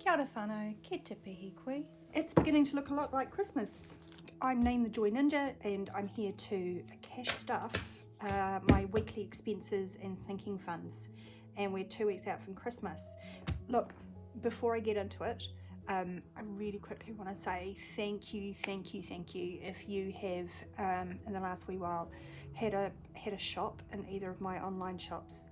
Kia ora whānau, ke te pihi koe. It's beginning to look a lot like Christmas. I'm Name the Joy Ninja and I'm here to cash stuff my weekly expenses and sinking funds. And we're 2 weeks out from Christmas. Look, before I get into it, I really quickly want to say thank you if you have in the last wee while had a shop in either of my online shops.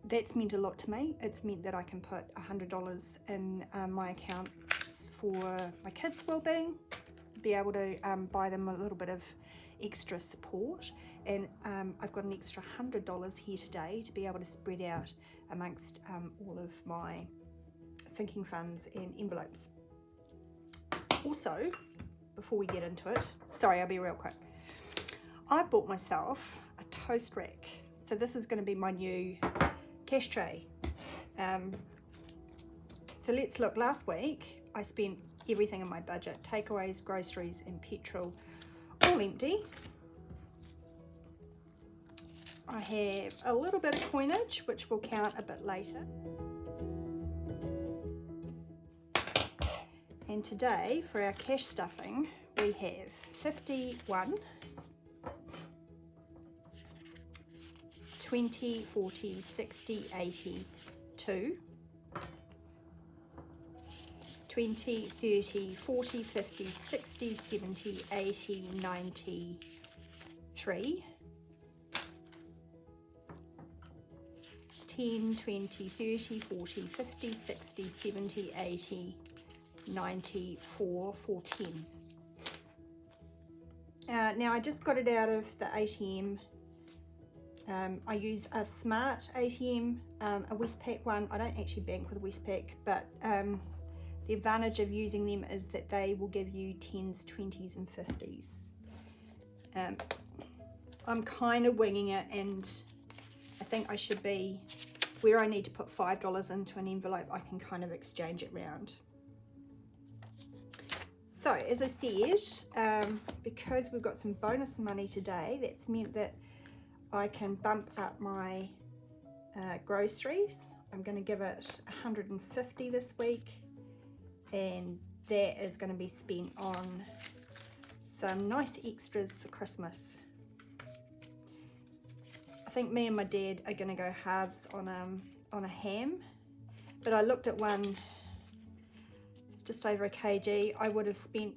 That's meant a lot to me. It's meant that I can put $100 in my account for my kids' well-being, be able to buy them a little bit of extra support, and I've got an extra $100 here today to be able to spread out amongst all of my sinking funds and envelopes. Also, before we get into it, sorry, I'll be real quick. I bought myself a toast rack. So this is going to be my new cash tray. So let's look. Last week I spent everything in my budget, takeaways, groceries and petrol, all empty. I have a little bit of coinage which will count a bit later. And today for our cash stuffing we have 51, 20, 40, 60, 80, 2, 20, 30, 40, 50, 60, 70, 80, 90, 3, 10, 20, 30, 40, 50, 60, 70, 80, 90, 4, 10. Now I just got it out of the ATM. I use a smart ATM, a Westpac one. I don't actually bank with Westpac, but the advantage of using them is that they will give you 10s, 20s and 50s. I'm kind of winging it, and I think I should be, where I need to put $5 into an envelope, I can kind of exchange it round. So as I said, because we've got some bonus money today, that's meant that I can bump up my groceries. I'm going to give it 150 this week, and that is going to be spent on some nice extras for Christmas. I think me and my dad are going to go halves on a ham, but I looked at one, it's just over a kg. I would have spent,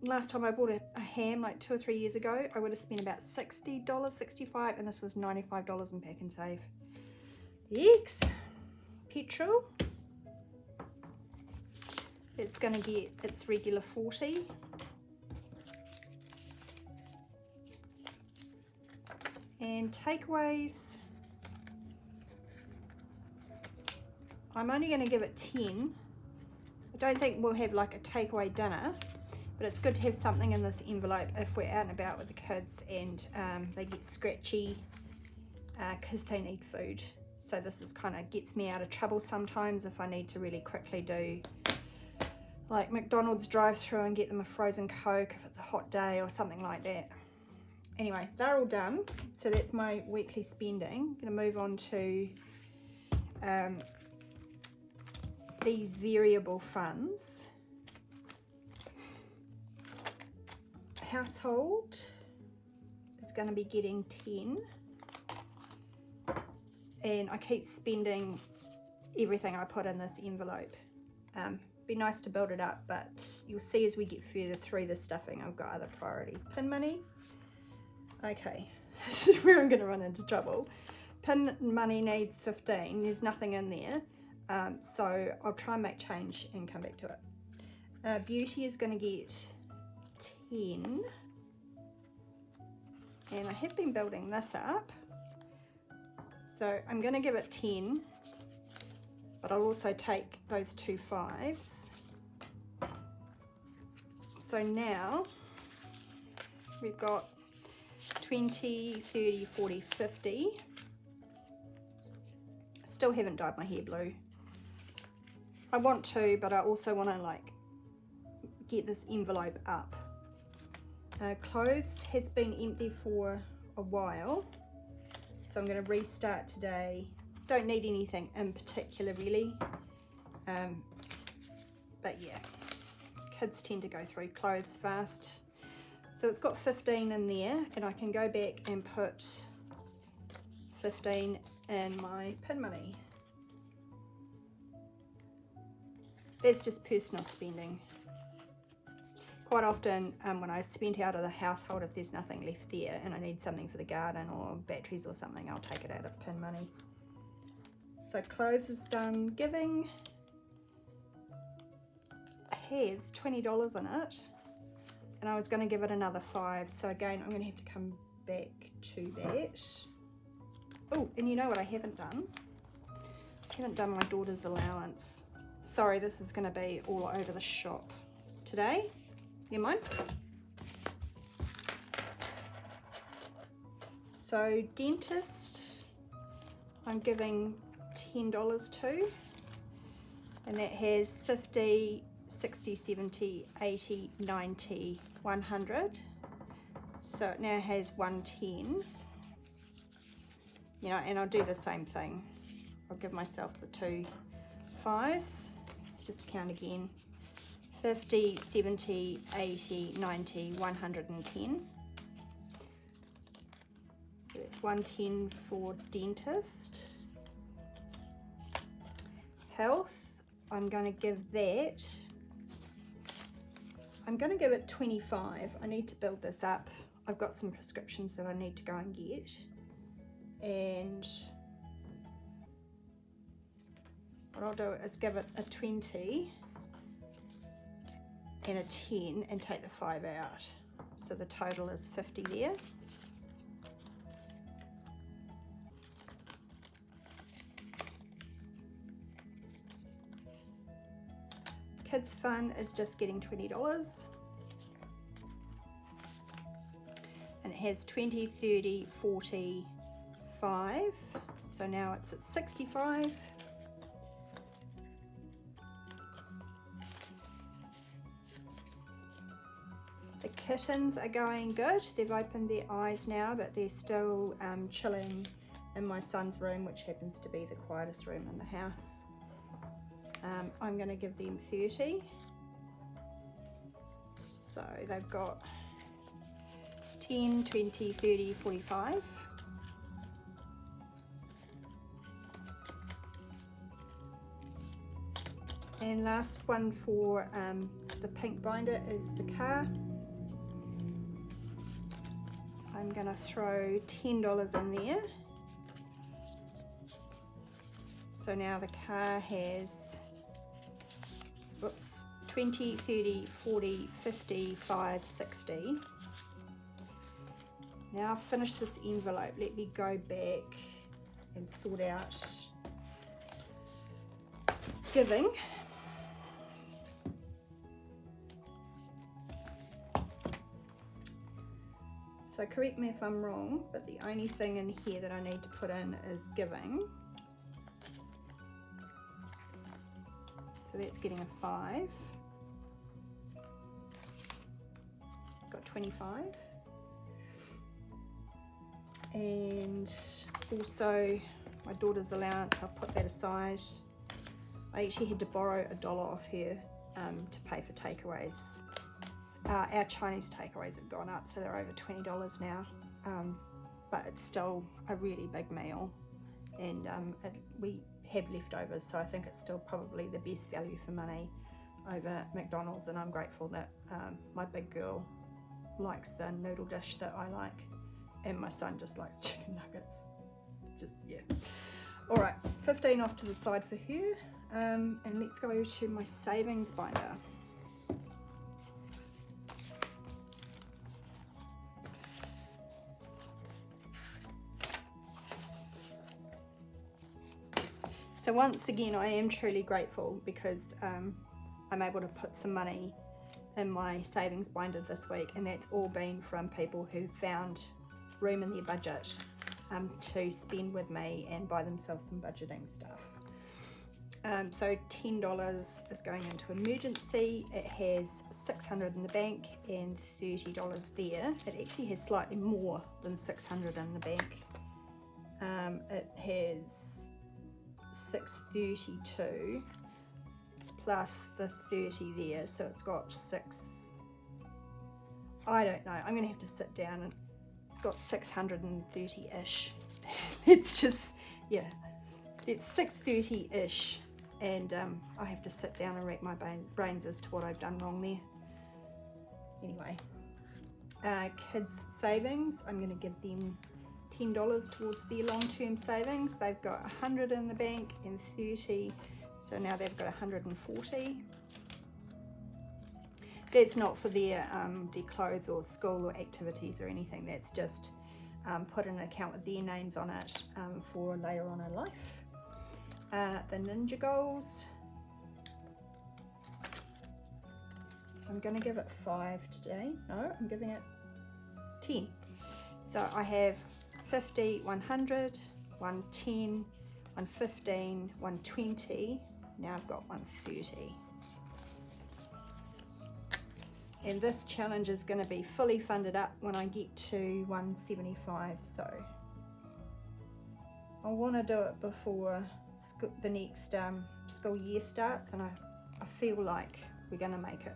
last time I bought a ham like 2 or 3 years ago, I would have spent about $60, $65, and this was $95 in Pack and Save. Yikes. Petrol, it's going to get its regular 40. And takeaways, I'm only going to give it 10. I don't think we'll have like a takeaway dinner, but it's good to have something in this envelope if we're out and about with the kids and they get scratchy because they need food. So this is kind of gets me out of trouble sometimes if I need to really quickly do like McDonald's drive-through and get them a frozen Coke if it's a hot day or something like that. Anyway, they're all done. So that's my weekly spending. I'm going to move on to these variable funds. Household is going to be getting 10, and I keep spending everything I put in this envelope. Be nice to build it up, but you'll see as we get further through the stuffing I've got other priorities. Pin money, okay, this is where I'm going to run into trouble. Pin money needs 15, there's nothing in there, so I'll try and make change and come back to it. Beauty is going to get 10, and I have been building this up, so I'm going to give it 10, but I'll also take those 2 5s. So now we've got 20, 30, 40, 50. Still haven't dyed my hair blue. I want to, but I also want to like get this envelope up. Clothes has been empty for a while, so I'm going to restart today Don't need anything in particular really, but yeah, kids tend to go through clothes fast. So it's got 15 in there, and I can go back and put 15 in my pin money. That's just personal spending. Quite often when I spent out of the household, if there's nothing left there and I need something for the garden or batteries or something, I'll take it out of pin money. So clothes is done. Giving has $20 in it, and I was going to give it another 5, so again I'm going to have to come back to that. Oh, and you know what I haven't done? I haven't done my daughter's allowance. Sorry, this is going to be all over the shop today. Never mind. So dentist, I'm giving $10 to, and that has 50, 60, 70, 80, 90, 100. So it now has 110. You know, and I'll do the same thing. I'll give myself the 2 5s. Let's just count again. 50, 70, 80, 90, 110. So that's 110 for dentist. Health, I'm going to give that, I'm going to give it 25. I need to build this up. I've got some prescriptions that I need to go and get. And what I'll do is give it a 20 and a 10 and take the 5 out. So the total is 50 there. Kids fun is just getting $20. And it has 20, 30, 40, 5. So now it's at 65. The kittens are going good. They've opened their eyes now, but they're still chilling in my son's room, which happens to be the quietest room in the house. I'm going to give them 30. So they've got 10, 20, 30, 45. And last one for the pink binder is the car. I'm going to throw $10 in there. So now the car has, whoops, 20, 30, 40, 50, 5, 60. Now I've finished this envelope. Let me go back and sort out giving. So correct me if I'm wrong, but the only thing in here that I need to put in is giving. So that's getting a 5. It's got 25. And also my daughter's allowance, I'll put that aside. I actually had to borrow $1 off her to pay for takeaways. Our Chinese takeaways have gone up, so they're over $20 now, but it's still a really big meal, and we have leftovers, so I think it's still probably the best value for money over McDonald's, and I'm grateful that my big girl likes the noodle dish that I like, and my son just likes chicken nuggets. Just, yeah. All right, 15 off to the side for her, and let's go over to my savings binder. So once again, I am truly grateful because I'm able to put some money in my savings binder this week, and that's all been from people who found room in their budget to spend with me and buy themselves some budgeting stuff. So $10 is going into emergency. It has $600 in the bank and $30 there. It actually has slightly more than $600 in the bank. It has 632 plus the 30 there, so it's got 6, I don't know, I'm gonna have to sit down, and it's got 630-ish. It's just, yeah, it's 630-ish, and I have to sit down and rack my brains as to what I've done wrong there. Anyway, kids savings, I'm going to give them $10 towards their long-term savings. They've got 100 in the bank and 30, so now they've got 140. That's not for their clothes or school or activities or anything. That's just put in an account with their names on it for later on in life. The Ninja Goals, I'm going to give it 5 today. No, I'm giving it 10. So I have 50, 100, 110, 115, 120. Now I've got 130. And this challenge is going to be fully funded up when I get to 175. So I want to do it before the next school year starts, and I feel like we're going to make it.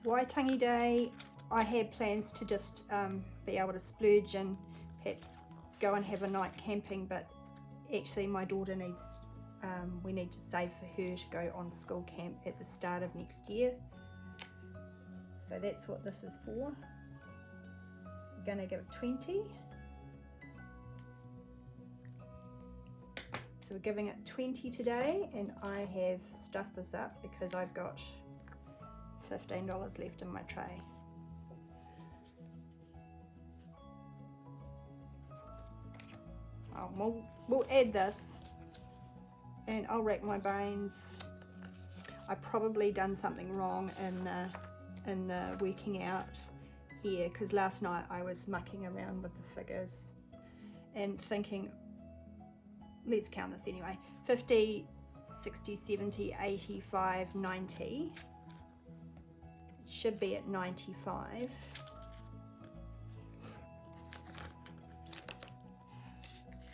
Waitangi Day, I had plans to just be able to splurge and perhaps go and have a night camping, but actually my daughter needs, we need to save for her to go on school camp at the start of next year. So that's what this is for. I'm going to give it 20. So we're giving it 20 today, and I have stuffed this up because I've got $15 left in my tray. Oh, we'll add this, and I'll rack my brains. I've probably done something wrong in the working out here, because last night I was mucking around with the figures and thinking, let's count this anyway, 50, 60, 70, 85, 90. It should be at 95.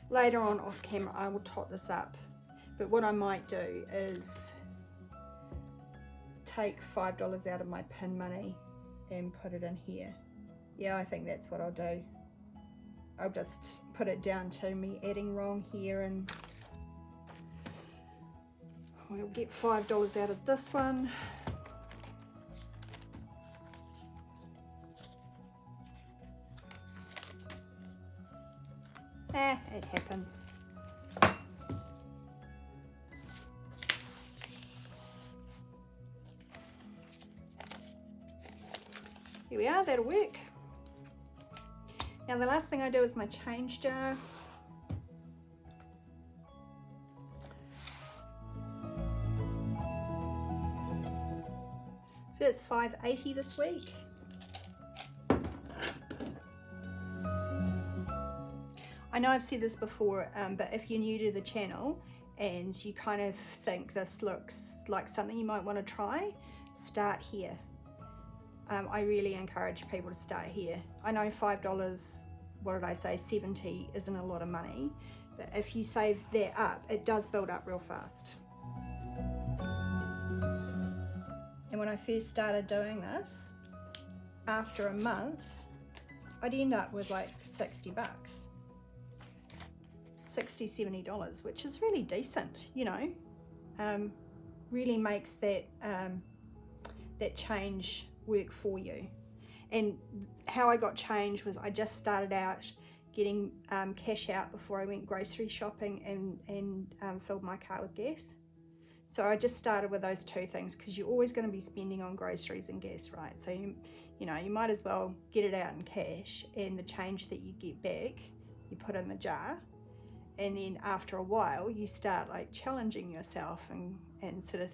Later on off camera I will tot this up, but what I might do is take $5 out of my pin money and put it in here. Yeah, I think that's what I'll do. I'll just put it down to me adding wrong here, and we'll get $5 out of this one. It happens. Here we are, that'll work. Now the last thing I do is my change jar. So that's $5.80 this week. I know I've said this before, but if you're new to the channel and you kind of think this looks like something you might want to try, start here. I really encourage people to start here. I know $5, what did I say, 70 isn't a lot of money, but if you save that up, it does build up real fast. And when I first started doing this, after a month, I'd end up with like 60 bucks. $60, $70, which is really decent, you know. Really makes that that change work for you. And how I got change was I just started out getting cash out before I went grocery shopping and filled my car with gas. So I just started with those two things, because you're always going to be spending on groceries and gas, right? So you know, you might as well get it out in cash, and the change that you get back you put in the jar. And then after a while you start like challenging yourself and sort of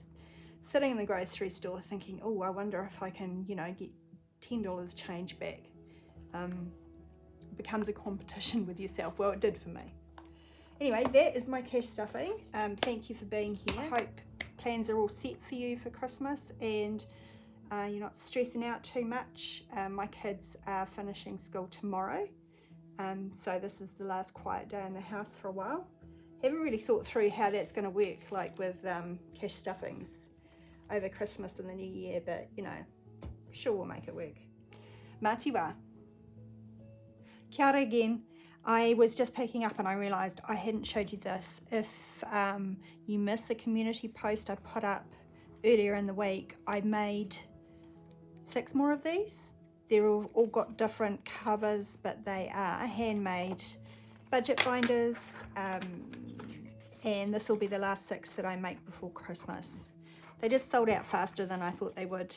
sitting in the grocery store thinking, oh, I wonder if I can, you know, get $10 change back. It becomes a competition with yourself. Well, it did for me. Anyway, that is my cash stuffing. Thank you for being here. I hope plans are all set for you for Christmas, and you're not stressing out too much. My kids are finishing school tomorrow, so this is the last quiet day in the house for a while. Haven't really thought through how that's going to work, like with cash stuffings over Christmas and the New Year, but you know, sure we'll make it work. Matiwa. Kia ora again. I was just picking up and I realised I hadn't showed you this. If you missed a community post I put up earlier in the week, I made 6 more of these. They're all got different covers, but they are handmade budget binders, and this will be the last 6 that I make before Christmas. They just sold out faster than I thought they would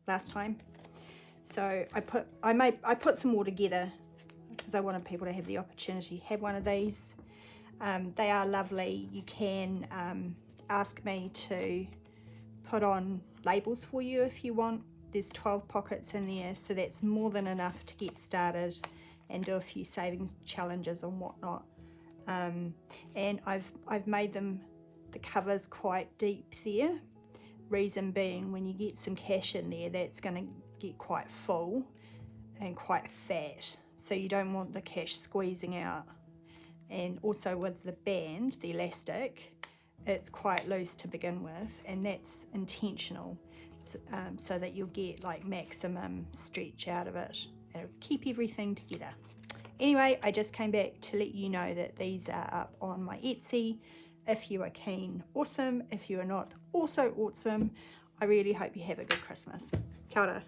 last time. So I put some more together because I wanted people to have the opportunity to have one of these. They are lovely. You can ask me to put on labels for you if you want. There's 12 pockets in there, so that's more than enough to get started and do a few savings challenges and whatnot. And I've made them, the covers, quite deep there. Reason being, when you get some cash in there, that's going to get quite full and quite fat, so you don't want the cash squeezing out. And also with the band, the elastic, it's quite loose to begin with, and that's intentional, so that you'll get like maximum stretch out of it. It'll keep everything together. Anyway, I just came back to let you know that these are up on my Etsy. If you are keen, awesome. If you are not, also awesome. I really hope you have a good Christmas. Kia ora.